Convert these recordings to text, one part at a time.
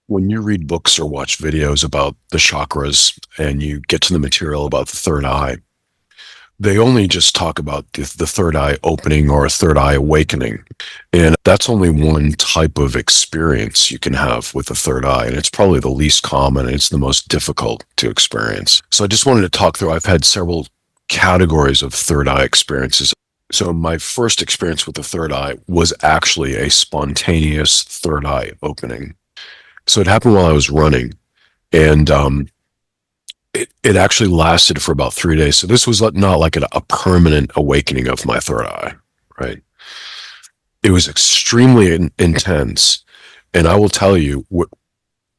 When you read books or watch videos about the chakras and you get to the material about the third eye, they only just talk about the third eye opening or a third eye awakening. And that's only one type of experience you can have with the third eye. And it's probably the least common and it's the most difficult to experience. So I just wanted to talk through, I've had several categories of third eye experiences. So my first experience with the third eye was actually a spontaneous third eye opening. So it happened while I was running, and it actually lasted for about 3 days. So this was not like a permanent awakening of my third eye, right? It was extremely intense, and I will tell you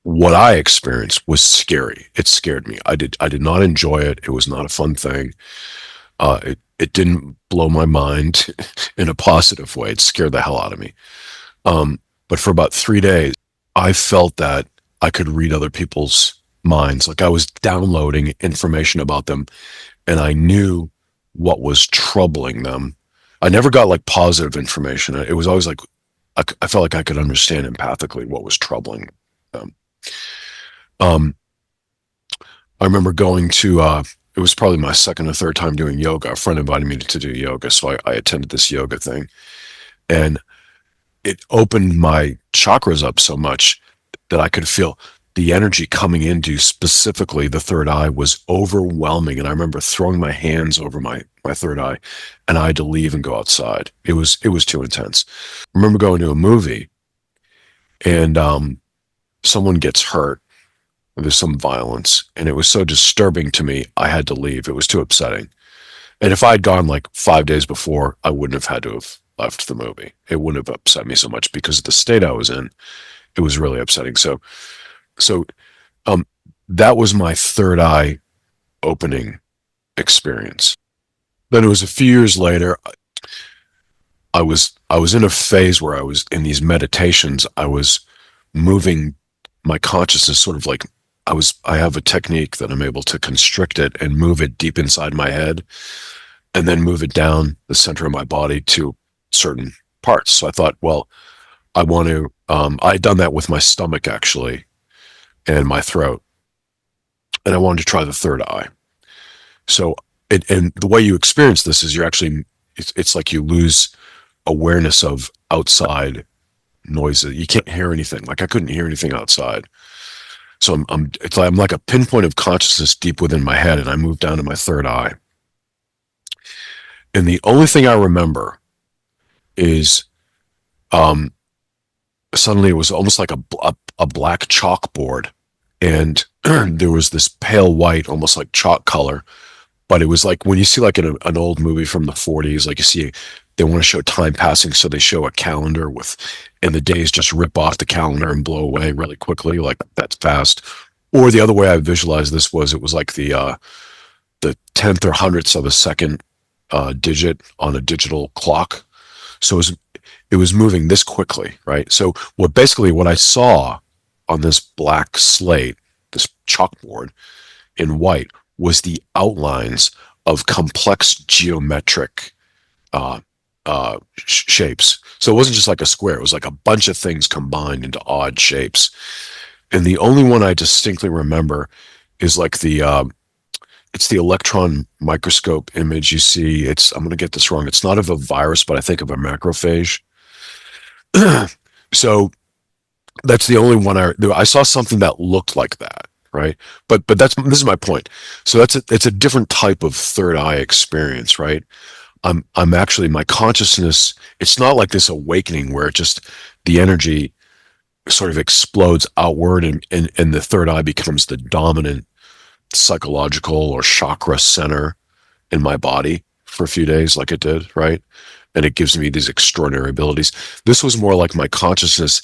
what I experienced was scary. It scared me. I did not enjoy it. It was not a fun thing. It didn't blow my mind in a positive way. It scared the hell out of me. But for about 3 days, I felt that I could read other people's minds. Like I was downloading information about them and I knew what was troubling them. I never got like positive information. It was always like I felt like I could understand empathically what was troubling them. Um, I remember going to, it was probably my second or third time doing yoga. A friend invited me to do yoga. So I attended this yoga thing and it opened my chakras up so much that I could feel the energy coming into specifically the third eye was overwhelming. And I remember throwing my hands over my third eye and I had to leave and go outside. It was too intense. I remember going to a movie and someone gets hurt. There's some violence and it was so disturbing to me. I had to leave. It was too upsetting. And if I had gone like 5 days before, I wouldn't have had to have left the movie. It wouldn't have upset me so much because of the state I was in. It was really upsetting. So um, that was my third eye opening experience. Then it was a few years later. I was in a phase where I was in these meditations. I was moving my consciousness sort of like I have a technique that I'm able to constrict it and move it deep inside my head and then move it down the center of my body to certain parts. So I thought, well, I want to, I had done that with my stomach actually and my throat, and I wanted to try the third eye. So, and the way you experience this is it's like you lose awareness of outside noises. You can't hear anything. Like I couldn't hear anything outside. So I'm like a pinpoint of consciousness deep within my head, and I moved down to my third eye. And the only thing I remember is um, suddenly it was almost like a black chalkboard, and there was this pale white, almost like chalk color. But it was like when you see like an old movie from the 40s, like you see they want to show time passing, so they show a calendar and the days just rip off the calendar and blow away really quickly, like that's fast. Or the other way I visualized this was it was like the tenth or hundredths of a second digit on a digital clock. So it was moving this quickly, right? So what I saw on this black slate, this chalkboard in white, was the outlines of complex geometric shapes. So it wasn't just like a square; it was like a bunch of things combined into odd shapes. And the only one I distinctly remember is like it's the electron microscope image you see. I'm going to get this wrong. It's not of a virus, but I think of a macrophage. So that's the only one I saw something that looked like that, right? But this is my point. So it's a different type of third eye experience, right? I'm actually my consciousness. It's not like this awakening where the energy sort of explodes outward and the third eye becomes the dominant psychological or chakra center in my body for a few days, like it did, right? And it gives me these extraordinary abilities. This was more like my consciousness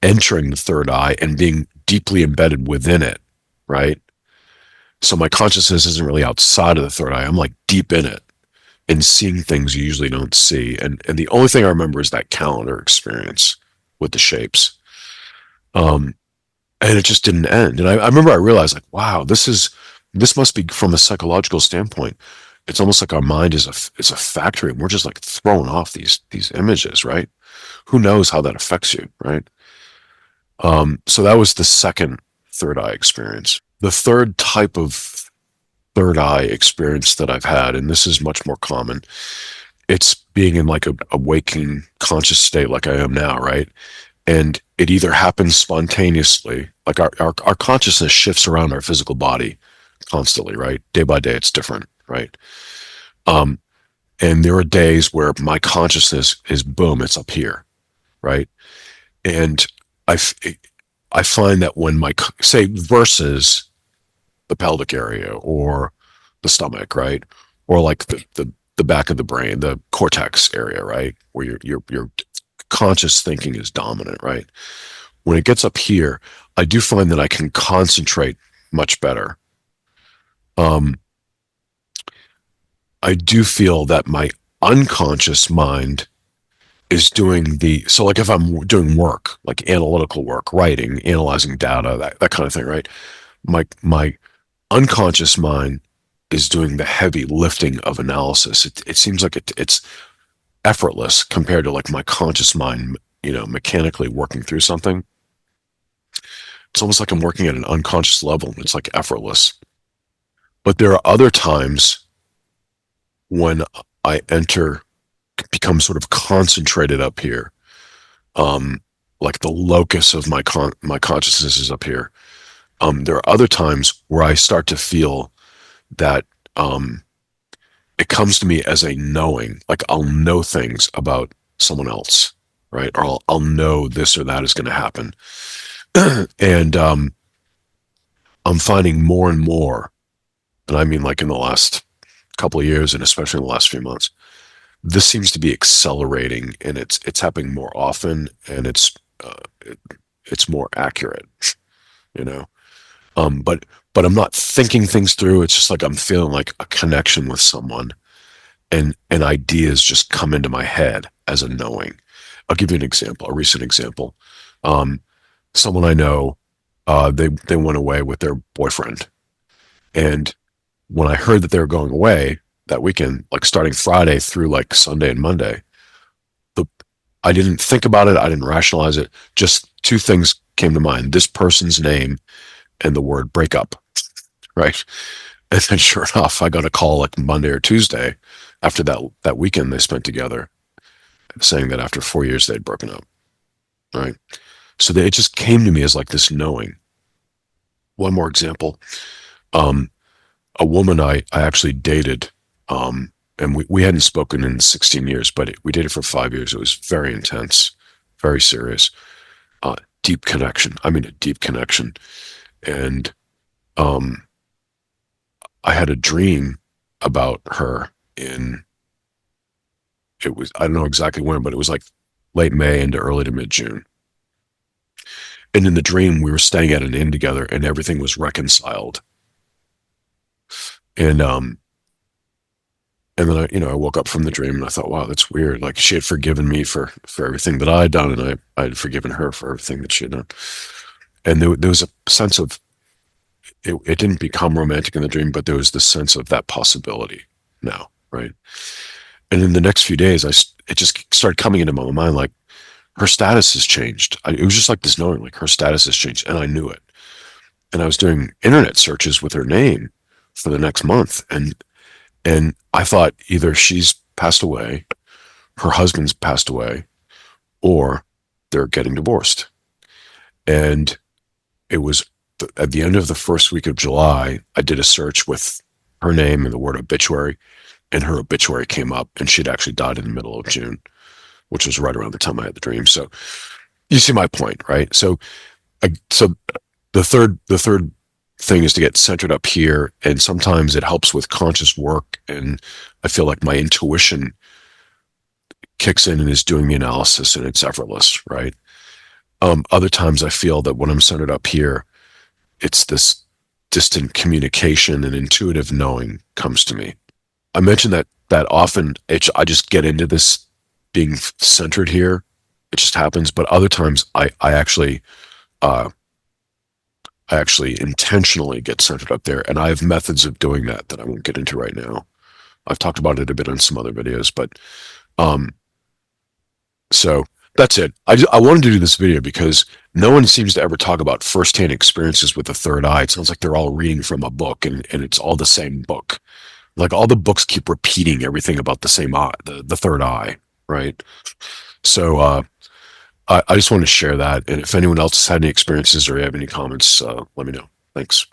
entering the third eye and being deeply embedded within it, right? So my consciousness isn't really outside of the third eye. I'm like deep in it and seeing things you usually don't see. And the only thing I remember is that calendar experience with the shapes. Um, and it just didn't end. And I remember I realized like, wow, this must be from a psychological standpoint. It's almost like our mind is a factory and we're just like throwing off these images, right? Who knows how that affects you, right? So that was the second third eye experience. The third type of third eye experience that I've had, and this is much more common, it's being in like a waking conscious state like I am now, right? And it either happens spontaneously, like our consciousness shifts around our physical body constantly, right? Day by day, it's different, right? Um, and there are days where my consciousness is boom, it's up here, right? And I, f- I find that when say versus the pelvic area or the stomach, right? Or like the back of the brain, the cortex area, right? Where your conscious thinking is dominant, right? When it gets up here, I do find that I can concentrate much better. Um, I do feel that my unconscious mind is doing so like if I'm doing work, like analytical work, writing, analyzing data, that kind of thing, right? My unconscious mind is doing the heavy lifting of analysis. It seems like it's effortless compared to like my conscious mind, mechanically working through something. It's almost like I'm working at an unconscious level. It's like effortless. But there are other times when I become sort of concentrated up here. Like the locus of my consciousness is up here. There are other times where I start to feel that it comes to me as a knowing, like I'll know things about someone else, right? Or I'll know this or that is going to happen. And I'm finding more and more, and I mean like in the last couple of years, and especially in the last few months, this seems to be accelerating, and it's happening more often, and it's more accurate, you know. But I'm not thinking things through. It's just like I'm feeling like a connection with someone, and ideas just come into my head as a knowing. I'll give you an example, a recent example. Um, Someone I know, they went away with their boyfriend, and when I heard that they were going away that weekend, like starting Friday through like Sunday and Monday, the I didn't think about it. I didn't rationalize it. Just two things came to mind: this person's name and the word breakup. Right. And then sure enough, I got a call like Monday or Tuesday after that weekend they spent together, saying that after 4 years they'd broken up. Right. So it just came to me as like this knowing. One more example. Um, a woman I actually dated, and we hadn't spoken in 16 years, but we dated for 5 years. It was very intense, very serious, deep connection. I mean, a deep connection. And um, I had a dream about her I don't know exactly when, but it was like late May into early to mid June. And in the dream, we were staying at an inn together and everything was reconciled. And, and then I woke up from the dream and I thought, wow, that's weird. Like she had forgiven me for everything that I had done, and I had forgiven her for everything that she had done. And there was a sense of it didn't become romantic in the dream, but there was this sense of that possibility now, right? And in the next few days, it just started coming into my mind like her status has changed. It was just like this knowing, like her status has changed, and I knew it. And I was doing internet searches with her name for the next month, and I thought either she's passed away, her husband's passed away, or they're getting divorced. And it was at the end of the first week of July, I did a search with her name and the word obituary, and her obituary came up, and she'd actually died in the middle of June, which was right around the time I had the dream. So you see my point, right? So the third thing is to get centered up here, and sometimes it helps with conscious work, and I feel like my intuition kicks in and is doing the analysis, and it's effortless, right? Other times I feel that when I'm centered up here, it's this distant communication and intuitive knowing comes to me. I mentioned that often I just get into this being centered here. It just happens. But other times uh, I actually intentionally get centered up there, and I have methods of doing that I won't get into right now. I've talked about it a bit on some other videos, but um, so That's it. I wanted to do this video because no one seems to ever talk about firsthand experiences with the third eye. It sounds like they're all reading from a book, and it's all the same book. Like all the books keep repeating everything about the same eye, the third eye, right? So I just want to share that. And if anyone else has had any experiences or you have any comments, let me know. Thanks.